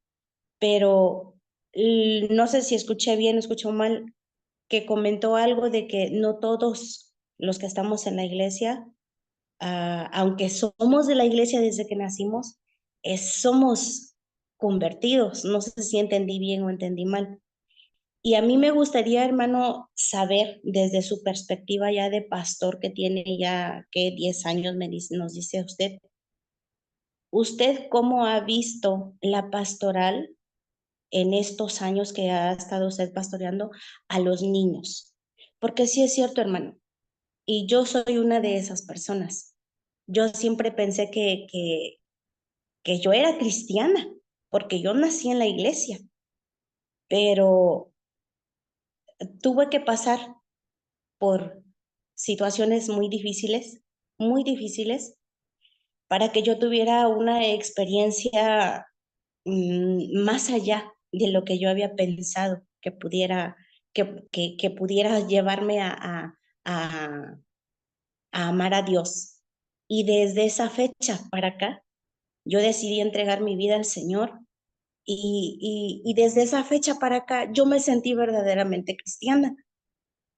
Pero no sé si escuché bien o escuché mal, que comentó algo de que no todos los que estamos en la iglesia, aunque somos de la iglesia desde que nacimos, somos convertidos. No sé si entendí bien o entendí mal. Y a mí me gustaría, hermano, saber desde su perspectiva ya de pastor que tiene ya que 10 años, nos dice usted, ¿usted cómo ha visto la pastoral en estos años que ha estado usted pastoreando a los niños? Porque sí es cierto, hermano, y yo soy una de esas personas. Yo siempre pensé que yo era cristiana, porque yo nací en la iglesia, pero tuve que pasar por situaciones muy difíciles, para que yo tuviera una experiencia más allá de lo que yo había pensado que pudiera llevarme a, a amar a Dios. Y desde esa fecha para acá, yo decidí entregar mi vida al Señor y desde esa fecha para acá yo me sentí verdaderamente cristiana,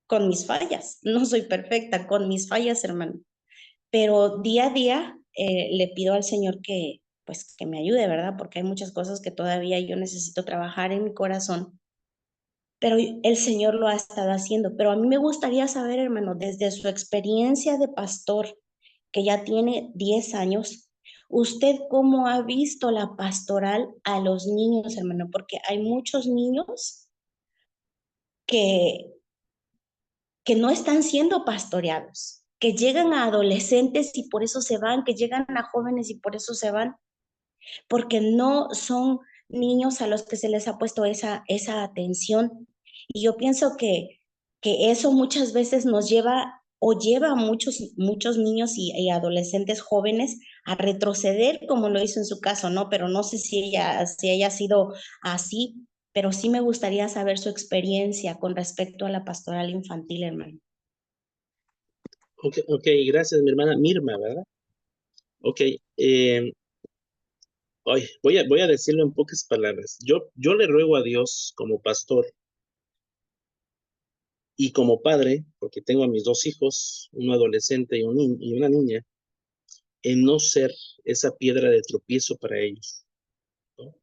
con mis fallas. No soy perfecta, con mis fallas, hermano. Pero día a día le pido al Señor que, pues, que me ayude, ¿verdad? Porque hay muchas cosas que todavía yo necesito trabajar en mi corazón, pero el Señor lo ha estado haciendo. Pero a mí me gustaría saber, hermano, desde su experiencia de pastor, que ya tiene 10 años, ¿usted cómo ha visto la pastoral a los niños, hermano? Porque hay muchos niños que, que no están siendo pastoreados, que llegan a adolescentes y por eso se van, que llegan a jóvenes y por eso se van, porque no son niños a los que se les ha puesto esa atención. Y yo pienso que eso muchas veces nos lleva o lleva a muchos niños y adolescentes jóvenes a retroceder, como lo hizo en su caso, ¿no? Pero no sé si haya sido así, pero sí me gustaría saber su experiencia con respecto a la pastoral infantil, hermano. Ok, gracias, mi hermana Mirma, ¿verdad? Ok, voy a decirlo en pocas palabras. Yo le ruego a Dios como pastor y como padre, porque tengo a mis dos hijos, uno adolescente y una niña, en no ser esa piedra de tropiezo para ellos, ¿no?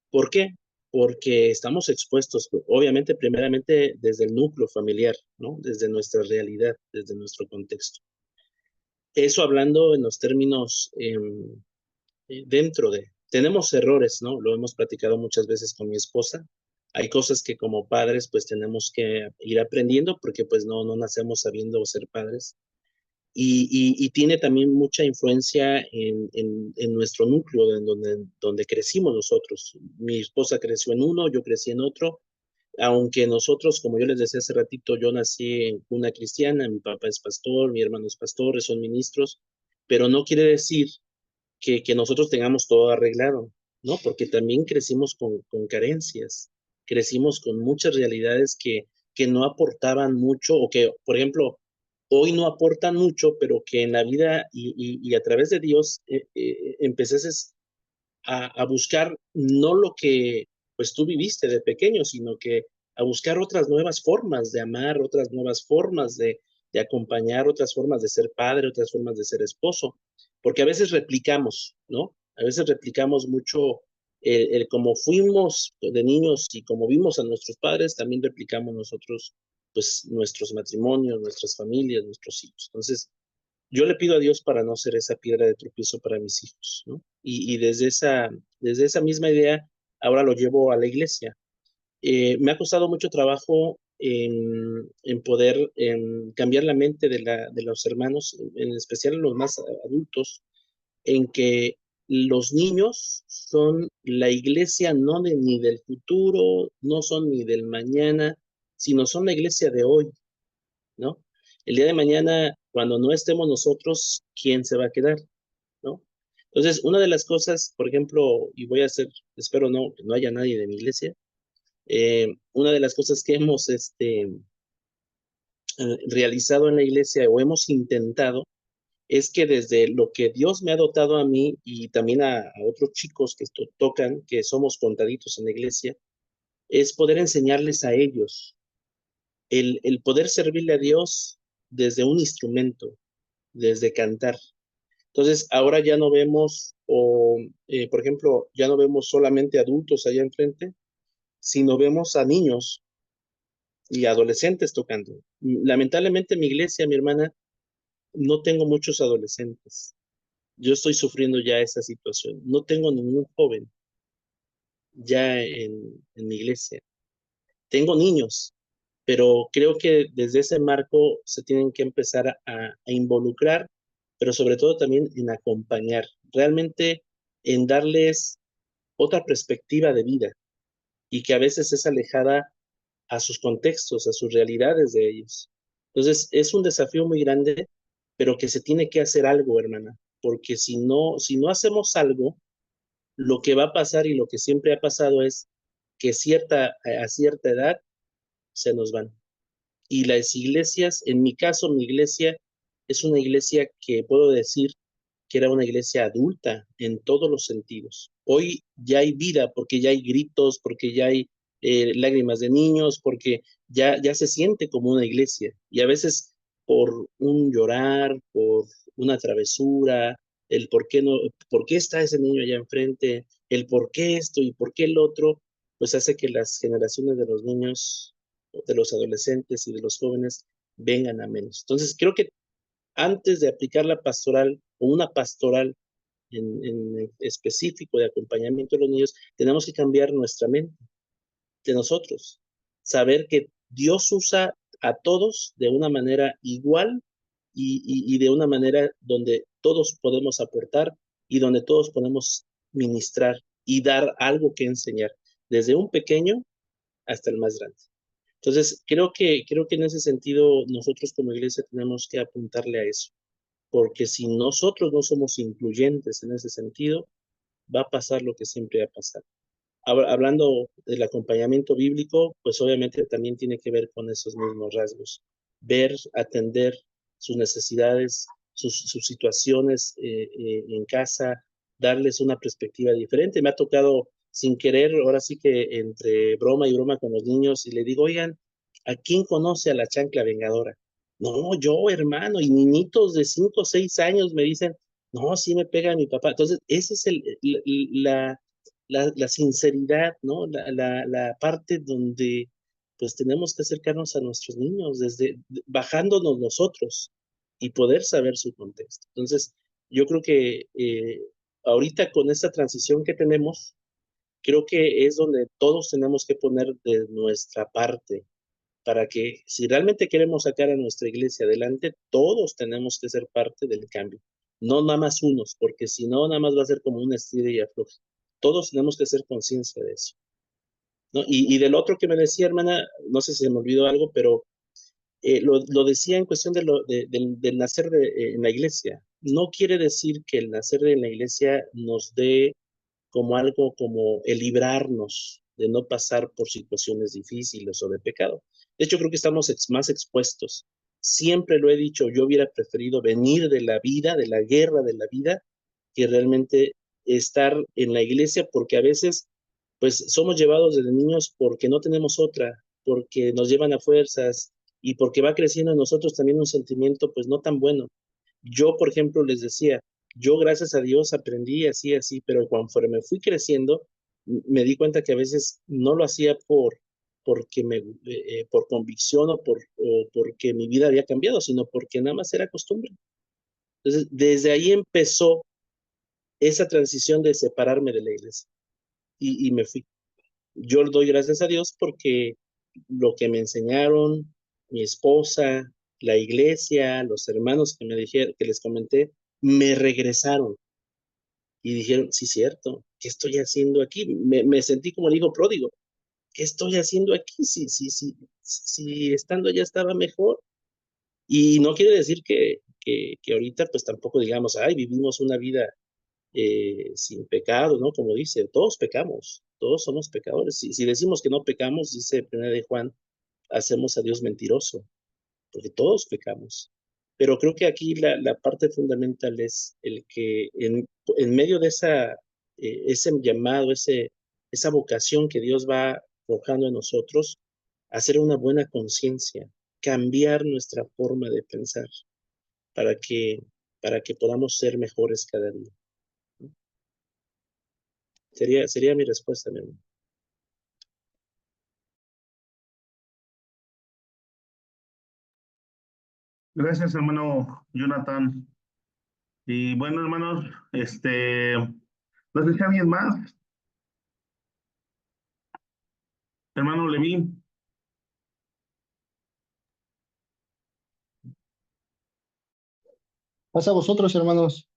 ¿Por qué? Porque estamos expuestos, obviamente, primeramente desde el núcleo familiar, ¿no? Desde nuestra realidad, desde nuestro contexto. Eso hablando en los términos dentro de... Tenemos errores, ¿no? Lo hemos platicado muchas veces con mi esposa. Hay cosas que como padres pues tenemos que ir aprendiendo porque pues no nacemos sabiendo ser padres. Y tiene también mucha influencia en nuestro núcleo, donde crecimos nosotros. Mi esposa creció en uno, yo crecí en otro, aunque nosotros, como yo les decía hace ratito, yo nací en cuna cristiana, mi papá es pastor, mi hermano es pastor, son ministros, pero no quiere decir que nosotros tengamos todo arreglado, ¿no? Porque también crecimos con carencias, crecimos con muchas realidades que no aportaban mucho o que, por ejemplo, hoy no aportan mucho, pero que en la vida y a través de Dios empezases a buscar no lo que pues tú viviste de pequeño, sino que a buscar otras nuevas formas de amar, otras nuevas formas de acompañar, otras formas de ser padre, otras formas de ser esposo, porque a veces replicamos, ¿no? A veces replicamos mucho el como fuimos de niños y como vimos a nuestros padres, también replicamos nosotros, pues, nuestros matrimonios, nuestras familias, nuestros hijos. Entonces, yo le pido a Dios para no ser esa piedra de tropiezo para mis hijos, ¿no? Y desde esa misma idea, ahora lo llevo a la iglesia. Me ha costado mucho trabajo en poder cambiar la mente de los hermanos, en especial los más adultos, en que los niños son la iglesia no ni del futuro, no son ni del mañana, sino son la iglesia de hoy, ¿no? El día de mañana, cuando no estemos nosotros, ¿quién se va a quedar, no? Entonces, una de las cosas, por ejemplo, y voy a hacer, espero que no haya nadie de mi iglesia, una de las cosas que hemos realizado en la iglesia o hemos intentado es que desde lo que Dios me ha dotado a mí y también a otros chicos que tocan, que somos contaditos en la iglesia, es poder enseñarles a ellos el poder servirle a Dios desde un instrumento, desde cantar. Entonces, ahora ya no vemos, por ejemplo, ya no vemos solamente adultos allá enfrente, sino vemos a niños y adolescentes tocando. Lamentablemente en mi iglesia, mi hermana, no tengo muchos adolescentes. Yo estoy sufriendo ya esa situación. No tengo ningún joven ya en mi iglesia. Tengo niños, pero creo que desde ese marco se tienen que empezar a involucrar, pero sobre todo también en acompañar, realmente en darles otra perspectiva de vida y que a veces es alejada a sus contextos, a sus realidades de ellos. Entonces, es un desafío muy grande, pero que se tiene que hacer algo, hermana, porque si no hacemos algo, lo que va a pasar y lo que siempre ha pasado es que a cierta edad se nos van. Y las iglesias, en mi caso, mi iglesia es una iglesia que puedo decir que era una iglesia adulta en todos los sentidos. Hoy ya hay vida porque ya hay gritos, porque ya hay lágrimas de niños, porque ya se siente como una iglesia. Y a veces por un llorar, por una travesura, el por qué no, por qué está ese niño allá enfrente, el por qué esto y por qué el otro, pues hace que las generaciones de los niños, de los adolescentes y de los jóvenes vengan a menos. Entonces, creo que antes de aplicar la pastoral o una pastoral en específico de acompañamiento de los niños, tenemos que cambiar nuestra mente de nosotros. Saber que Dios usa a todos de una manera igual y de una manera donde todos podemos aportar y donde todos podemos ministrar y dar algo que enseñar, desde un pequeño hasta el más grande. Entonces, creo que en ese sentido nosotros como iglesia tenemos que apuntarle a eso, porque si nosotros no somos incluyentes en ese sentido, va a pasar lo que siempre ha pasado. Hablando del acompañamiento bíblico, pues obviamente también tiene que ver con esos mismos rasgos. Ver, atender sus necesidades, sus situaciones en casa, darles una perspectiva diferente. Me ha tocado sin querer, ahora sí que entre broma y broma con los niños, y le digo, oigan, ¿a quién conoce a la chancla vengadora? No, yo, hermano, y niñitos de 5 o 6 años me dicen, no, sí me pega mi papá. Entonces, ese es la sinceridad, ¿no? La parte donde pues tenemos que acercarnos a nuestros niños, bajándonos nosotros y poder saber su contexto. Entonces, yo creo que ahorita con esta transición que tenemos, creo que es donde todos tenemos que poner de nuestra parte para que si realmente queremos sacar a nuestra iglesia adelante, todos tenemos que ser parte del cambio, no nada más unos, porque si no, nada más va a ser como una estira y afloja. Todos tenemos que hacer conciencia de eso, ¿no? Y del otro que me decía, hermana, no sé si se me olvidó algo, pero lo decía en cuestión del nacer en la iglesia. No quiere decir que el nacer en la iglesia nos dé como algo como el librarnos de no pasar por situaciones difíciles o de pecado. De hecho, creo que estamos más expuestos. Siempre lo he dicho, yo hubiera preferido venir de la vida, de la guerra de la vida, que realmente estar en la iglesia, porque a veces, pues, somos llevados desde niños porque no tenemos otra, porque nos llevan a fuerzas y porque va creciendo en nosotros también un sentimiento, pues, no tan bueno. Yo, por ejemplo, les decía, yo gracias a Dios aprendí así, así, pero conforme me fui creciendo, me di cuenta que a veces no lo hacía por convicción o porque mi vida había cambiado, sino porque nada más era costumbre. Entonces, desde ahí empezó esa transición de separarme de la iglesia y me fui. Yo le doy gracias a Dios porque lo que me enseñaron, mi esposa, la iglesia, los hermanos que me dijeron, que les comenté, me regresaron y dijeron, sí, cierto, ¿qué estoy haciendo aquí? Me sentí como el hijo pródigo. ¿Qué estoy haciendo aquí? Si estando allá estaba mejor. Y no quiere decir que ahorita pues tampoco digamos, ay, vivimos una vida sin pecado, ¿no? Como dice, todos pecamos, todos somos pecadores. Si decimos que no pecamos, dice 1 de Juan, hacemos a Dios mentiroso, porque todos pecamos. Pero creo que aquí la parte fundamental es el que en medio de ese llamado, esa vocación que Dios va forjando en nosotros, hacer una buena conciencia, cambiar nuestra forma de pensar para que, para que podamos ser mejores cada día. Sería mi respuesta, mi hermano. Gracias, hermano Jonathan. Y bueno, hermanos, ¿nos desea alguien más? Hermano Levín. Pasa a vosotros, hermanos.